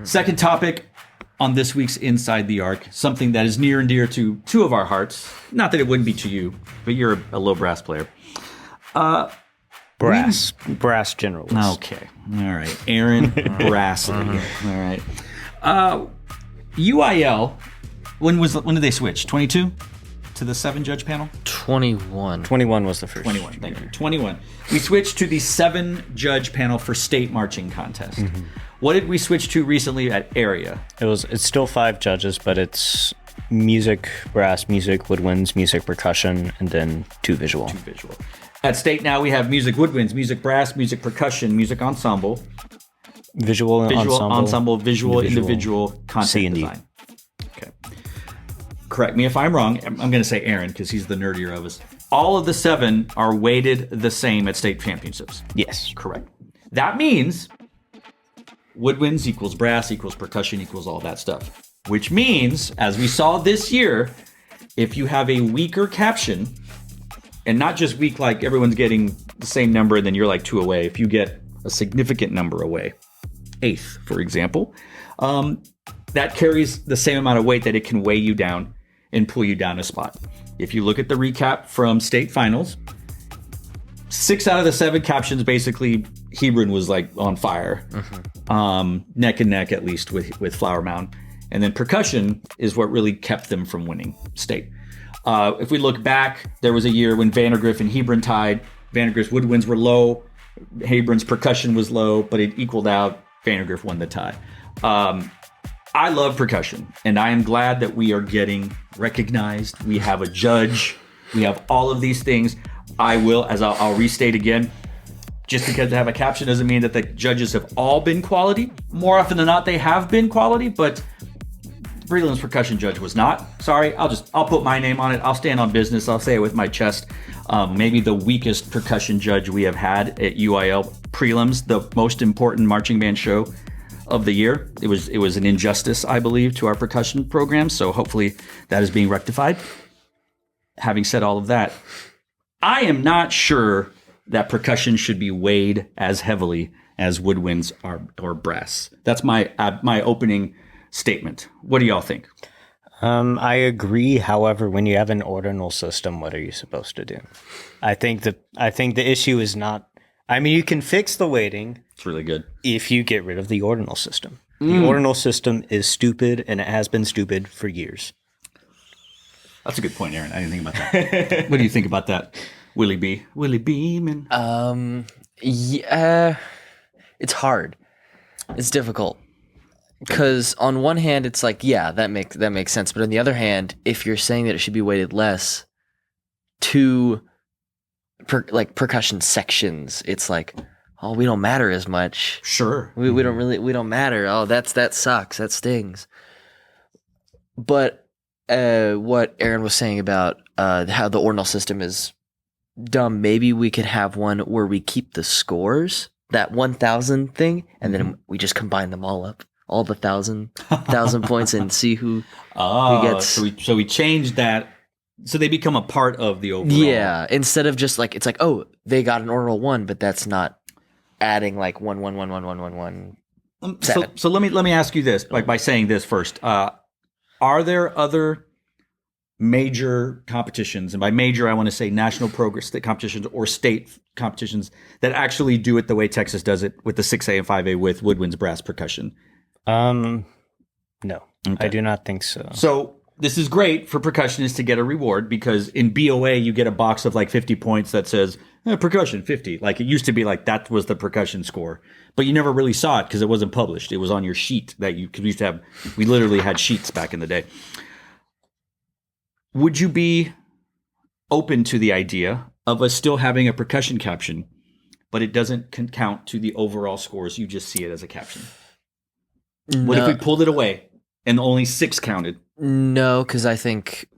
Second topic on this week's Inside the Arc, something that is near and dear to two of our hearts. Not that it wouldn't be to you, but you're a low brass player. Brass generalist. Okay. All right. Aaron Brassley. All right. UIL, when did they switch? 22 to the 7-judge panel? 21. 21 was the first. 21. Thank you. 21. We switched to the 7-judge panel for state marching contest. Mm-hmm. What did we switch to recently at area? It's still 5 judges, but it's music, brass, music, woodwinds, music, percussion, and then 2 visual. 2 visual. At state now we have music woodwinds, music brass, music percussion, music ensemble, visual ensemble, visual individual content C&D. design. Okay. Correct me if I'm wrong. I'm going to say Aaron because he's the nerdier of us. All of the 7 are weighted the same at state championships. Yes. Correct. That means woodwinds equals brass equals percussion equals all that stuff. Which means, as we saw this year, if you have a weaker caption, and not just weak like everyone's getting the same number and then you're like 2 away, if you get a significant number away, 8th, for example, that carries the same amount of weight that it can weigh you down and pull you down a spot. If you look at the recap from state finals, 6 out of the 7 captions, basically, Hebron was like on fire, neck and neck at least with Flower Mound. And then percussion is what really kept them from winning state. If we look back, there was a year when Vandergriff and Hebron tied. Vandergriff's woodwinds were low, Hebron's percussion was low, but it equaled out. Vandergriff won the tie. I love percussion, and I am glad that we are getting recognized. We have a judge. We have all of these things. I'll restate again, just because they have a caption doesn't mean that the judges have all been quality. More often than not, they have been quality, but Breland's percussion judge was not. Sorry, I'll put my name on it. I'll stand on business. I'll say it with my chest. Maybe the weakest percussion judge we have had at UIL prelims, the most important marching band show of the year. It was an injustice, I believe, to our percussion program. So hopefully that is being rectified. Having said all of that, I am not sure that percussion should be weighed as heavily as woodwinds or brass. That's my opening statement. What do y'all think? I agree. However, when you have an ordinal system, what are you supposed to do? I think the issue is not. I mean, you can fix the weighting. It's really good if you get rid of the ordinal system. The ordinal system is stupid, and it has been stupid for years. That's a good point, Aaron. I didn't think about that. What do you think about that, Willie B? Willie Beeman. Yeah, it's hard. It's difficult. Because on one hand, it's like, yeah, that makes sense. But on the other hand, if you're saying that it should be weighted less to percussion sections, it's like, oh, we don't matter as much. Sure, we don't matter. Oh, that sucks. That stings. But what Aaron was saying about how the ordinal system is dumb, maybe we could have one where we keep the scores, that 1,000 thing, and then we just combine them all up. All the 1,000 points and see who gets. So we changed that, so they become a part of the overall. Yeah, instead of just like it's like, oh, they got an ordinal 1, but that's not adding like 1, 1, 1, 1, 1, 1, 1. So let me ask you this, like by saying this first. Are there other major competitions, and by major I want to say national progress state competitions or state competitions that actually do it the way Texas does it with the 6A and 5A with woodwinds, brass, percussion? No, okay. I do not think so. So this is great for percussionists to get a reward because in BOA you get a box of like 50 points that says percussion 50. Like it used to be like that was the percussion score, but you never really saw it because it wasn't published. It was on your sheet that we used to have. We literally had sheets back in the day. Would you be open to the idea of us still having a percussion caption, but it doesn't count to the overall scores? You just see it as a caption. No. What if we pulled it away and only 6 counted? No, because I think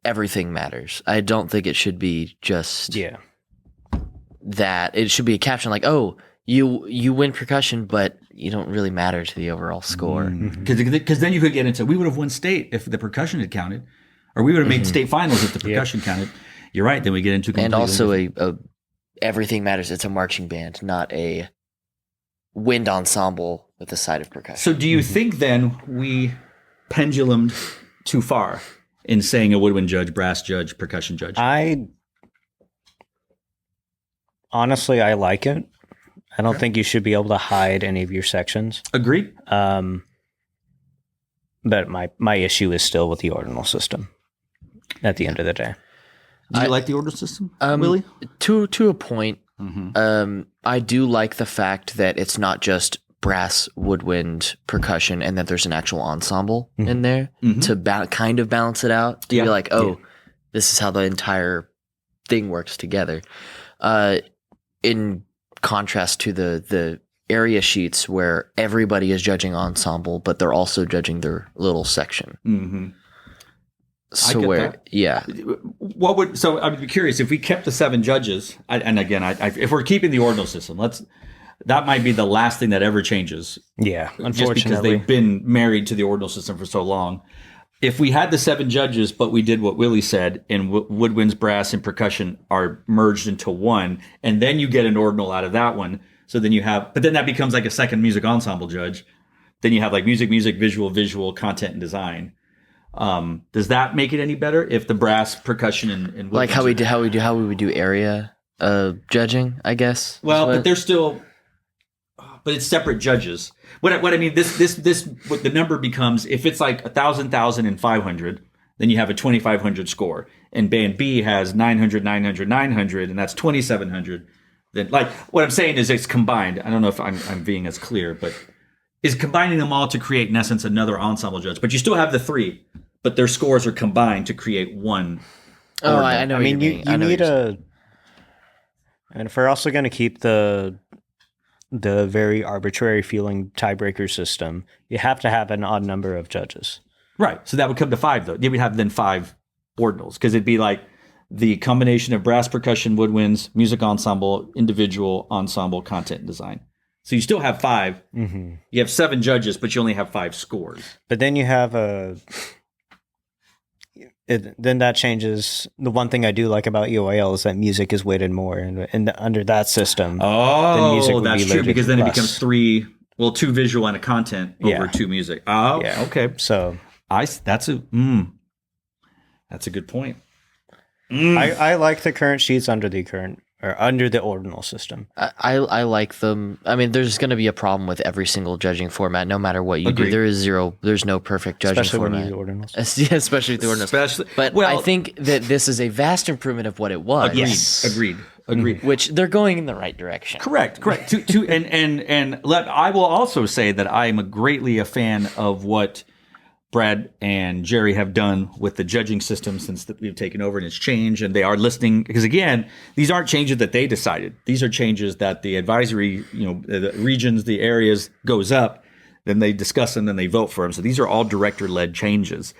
everything matters. I don't think it should be just that. It should be a caption like, oh, you win percussion, but you don't really matter to the overall score. Because then you could get into, we would have won state if the percussion had counted, or we would have made state finals if the percussion counted. You're right. Then we get into and also everything matters. It's a marching band, not a wind ensemble. with the side of percussion. So do you think then we pendulumed too far in saying a woodwind judge, brass judge, percussion judge? Honestly, I like it. I don't think you should be able to hide any of your sections. Agreed. But my issue is still with the ordinal system at the end of the day. Do you like the order system, Willie? To a point, I do like the fact that it's not just brass, woodwind, percussion, and that there's an actual ensemble in there to kind of balance it out. To be like, this is how the entire thing works together. In contrast to the area sheets where everybody is judging ensemble, but they're also judging their little section. Mm-hmm. So so I'd be curious if we kept the 7 judges, if we're keeping the ordinal system, that might be the last thing that ever changes. Yeah, unfortunately, just because they've been married to the ordinal system for so long. If we had the 7 judges, but we did what Willie said, and woodwinds, brass, and percussion are merged into one, and then you get an ordinal out of that one. So then but then that becomes like a second music ensemble judge. Then you have like music, visual, content, and design. Does that make it any better if the brass, percussion, and like how we would do area judging? I guess. Well, but they're still, but it's separate judges. What I mean, what the number becomes, if it's like 1,000, and 500, then you have a 2,500 score, and band B has 900, 900, and that's 2,700. Then, like, what I'm saying is it's combined. I don't know if I'm being as clear, but is combining them all to create, in essence, another ensemble judge. But you still have the 3, but their scores are combined to create one. Oh, I know. I mean, you need and if we're also going to keep the very arbitrary feeling tiebreaker system, you have to have an odd number of judges. Right. So that would come to 5, though. You would have then 5 ordinals, because it'd be like the combination of brass, percussion, woodwinds, music ensemble, individual ensemble, content, and design. So you still have 5. Mm-hmm. You have 7 judges, but you only have 5 scores. But then you have then that changes. The one thing I do like about UIL is that music is weighted more, and under that system, music would that's be true, because then it becomes 2 visual and a content over 2 music. Oh, yeah. Okay. So that's a good point. I like the current sheets under the ordinal system. I like them. I mean, there's going to be a problem with every single judging format, no matter what you do. There's no perfect judging format. Especially when you use ordinals. Yeah, especially with the ordinals. But I think that this is a vast improvement of what it was. Agreed. Which they're going in the right direction. Correct. I will also say that I am greatly a fan of what Brad and Jerry have done with the judging system since we've taken over, and it's changed, and they are listening, because again, these aren't changes that they decided. These are changes that the advisory, the regions, the areas goes up, then they discuss them, then they vote for them. So these are all director-led changes.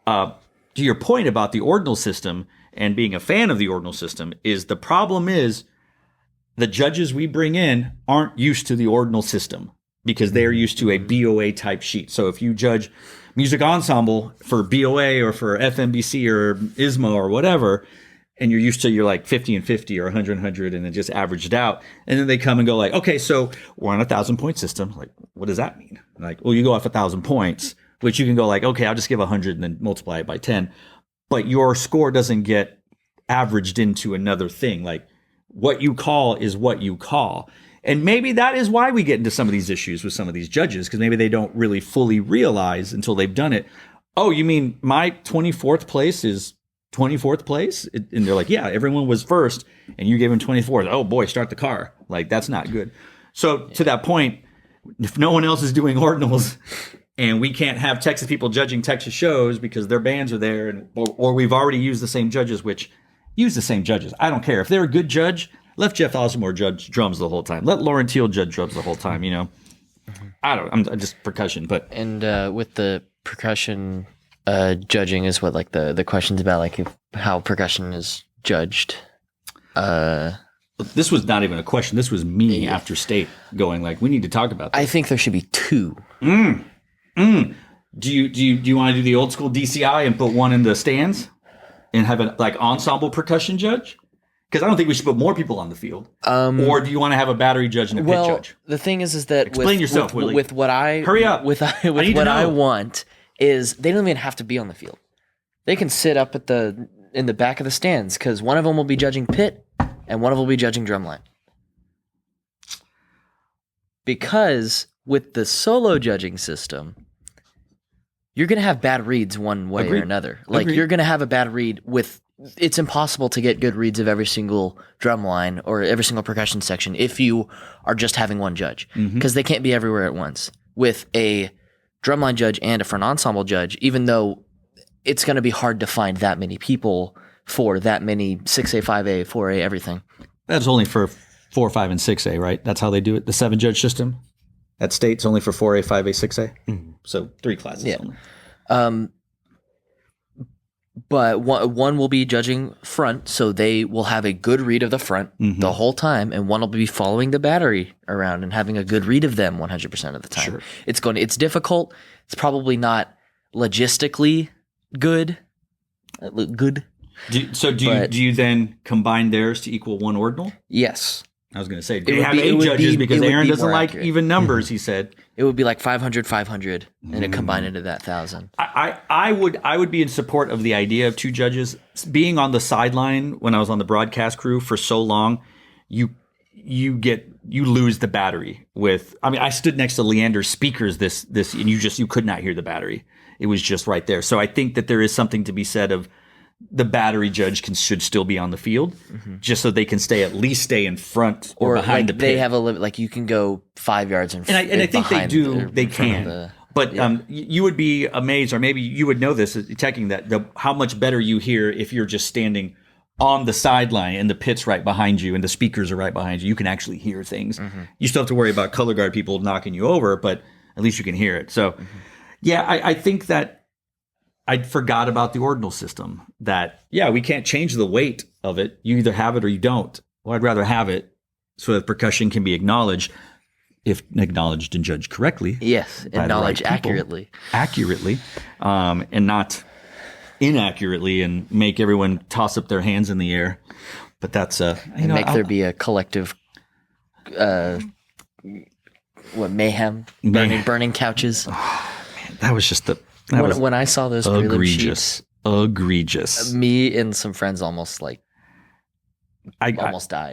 To your point about the ordinal system and being a fan of the ordinal system, is the problem is the judges we bring in aren't used to the ordinal system, because they're used to a BOA type sheet. So if you judge music ensemble for BOA or for FMBC or ISMA or whatever, and you're used to you're like 50 and 50 or 100 and 100 and then just averaged out, and then they come and go like, okay, so we're on a 1,000-point system. Like, what does that mean? Like, well, you go off 1,000 points, which you can go like, okay, I'll just give 100 and then multiply it by 10. But your score doesn't get averaged into another thing. Like, what you call is what you call. And maybe that is why we get into some of these issues with some of these judges, because maybe they don't really fully realize until they've done it. Oh, you mean my 24th place is 24th place? And they're like, yeah, everyone was first and you gave him 24th. Oh boy, start the car. Like, that's not good. So to that point, if no one else is doing ordinals and we can't have Texas people judging Texas shows because their bands are there, or we've already used the same judges, which use the same judges. I don't care. If they're a good judge, let Jeff Osmore judge drums the whole time. Let Lauren Teal judge drums the whole time, I'm just percussion. And with the percussion judging is what, like, the questions about, like, how percussion is judged. This was not even a question. This was me after state going like, we need to talk about this. I think there should be 2. Do you want to do the old school DCI and put one in the stands and have an like ensemble percussion judge? Because I don't think we should put more people on the field. Or do you want to have a battery judge and a pit judge? The thing is that Explain yourself, Willie. with what I Hurry up. with I need what to I know. want is they don't even have to be on the field. They can sit up in the back of the stands because one of them will be judging pit and one of them will be judging drumline. Because with the solo judging system, you're going to have bad reads one way Agreed. or another. Like Agreed. you're going to have a bad read with. It's impossible to get good reads of every single drum line or every single percussion section if you are just having one judge because they can't be everywhere at once. With a drumline judge and a front ensemble judge, even though it's going to be hard to find that many people for that many 6A, 5A, 4A, everything. That's only for 4, 5, and 6A, right? That's how they do it. The 7-judge system at state's only for 4A, 5A, 6A. So 3 classes only. But one will be judging front, so they will have a good read of the front the whole time, and one will be following the battery around and having a good read of them 100% of the time. Sure. It's difficult. It's probably not logistically good. Do you then combine theirs to equal 1 ordinal? Yes. I was going to say, do you have 8 judges because Aaron doesn't like accurate. Even numbers, he said. It would be like 500, 500, and it combined into that 1,000. I would be in support of the idea of 2 judges. Being on the sideline when I was on the broadcast crew for so long, you lose the battery with. I mean, I stood next to Leander's speakers this and you could not hear the battery. It was just right there. So I think that there is something to be said of the battery judge should still be on the field, just so they can at least stay in front or behind the pit. They have a limit, like you can go 5 yards in front. And I think they do. They can. But you would be amazed, or maybe you would know this, checking that how much better you hear if you're just standing on the sideline and the pit's right behind you and the speakers are right behind you. You can actually hear things. You still have to worry about color guard people knocking you over, but at least you can hear it. So, yeah, I think that I forgot about the ordinal system. That, we can't change the weight of it. You either have it or you don't. Well, I'd rather have it so that percussion can be acknowledged, if acknowledged and judged correctly. Yes, acknowledged accurately. Accurately, and not inaccurately and make everyone toss up their hands in the air. But that's there be a collective mayhem, burning couches. Oh, man, that was just when I saw those prelim sheets, egregious. Me and some friends almost died.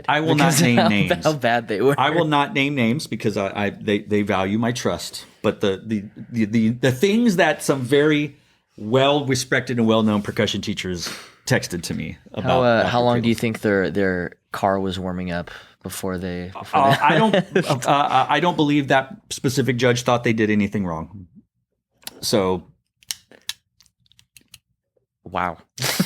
I will not name names. How bad they were. I will not name names because they value my trust. But the things that some very well respected and well known percussion teachers texted to me about. How long do you think their car was warming up before they? I don't believe that specific judge thought they did anything wrong. So. Wow.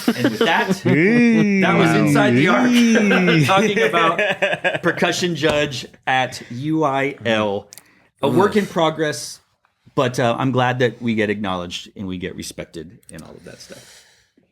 And with that, that was Inside the Arc, talking about percussion judge at UIL. A work in progress, but I'm glad that we get acknowledged and we get respected and all of that stuff.